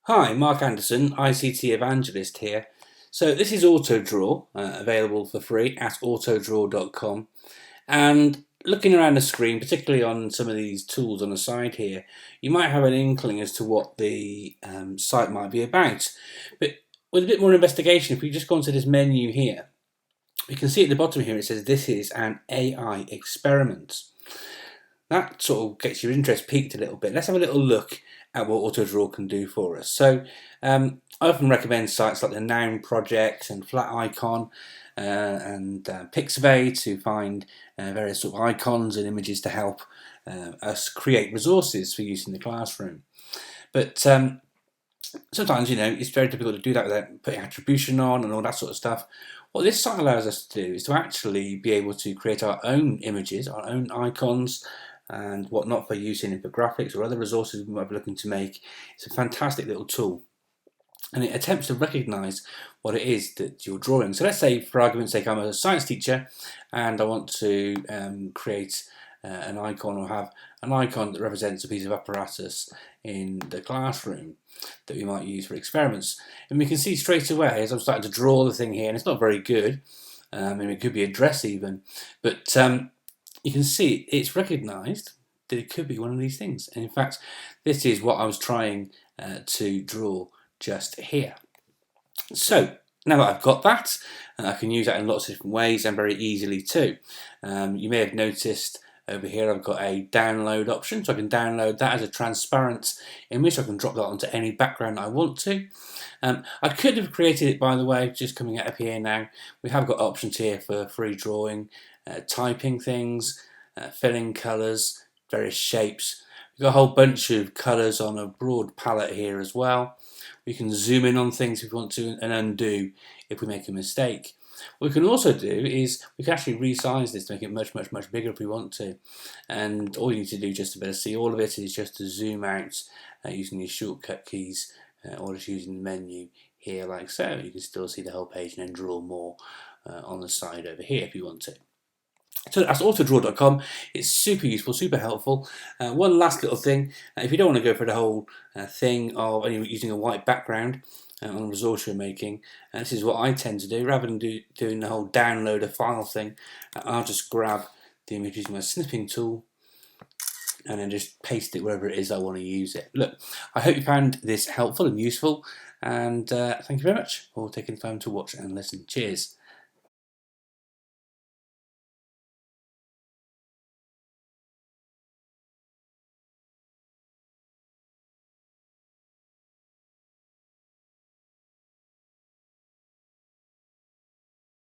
Hi, Mark Anderson, ICT Evangelist here. So this is AutoDraw, available for free at autodraw.com. And looking around the screen, particularly on some of these tools on the side here, you might have an inkling as to what the site might be about. But with a bit more investigation, if we just go onto this menu here, we can see at the bottom here it says this is an AI experiment. That sort of gets your interest piqued a little bit. Let's have a little look at what AutoDraw can do for us. So I often recommend sites like the Noun Project and Flat Icon and Pixabay to find various sort of icons and images to help us create resources for use in the classroom. But sometimes, it's very difficult to do that without putting attribution on and all that sort of stuff. What this site allows us to do is to actually be able to create our own images, our own icons, and whatnot for use in infographics or other resources we might be looking to make. It's a fantastic little tool, and it attempts to recognize what it is that you're drawing. So let's say, for argument's sake, I'm a science teacher and I want to create an icon or have an icon that represents a piece of apparatus in the classroom that we might use for experiments. And we can see straight away as I'm starting to draw the thing here, and it's not very good, and it could be a dress even, but you can see it's recognised that it could be one of these things. And in fact, this is what I was trying to draw just here. So now that I've got that, I can use that in lots of different ways and very easily too. You may have noticed over here I've got a download option, so I can download that as a transparent image. I can drop that onto any background I want to. I could have created it, by the way, just coming out of here now. We have got options here for free drawing, typing things, filling colours, various shapes. We've got a whole bunch of colours on a broad palette here as well. We can zoom in on things if we want to and undo if we make a mistake. What we can also do is we can actually resize this to make it much bigger if we want to. And all you need to do just to better see all of it is just to zoom out using these shortcut keys or just using the menu here like so. You can still see the whole page and then draw more on the side over here if you want to. So that's autodraw.com. It's super useful, super helpful. One last little thing, if you don't want to go for the whole thing of only using a white background on a resource you're making, this is what I tend to do. Rather than doing the whole download a file thing, I'll just grab the image using my snipping tool and then just paste it wherever it is I want to use it. Look, I hope you found this helpful and useful, and thank you very much for taking the time to watch and listen. Cheers.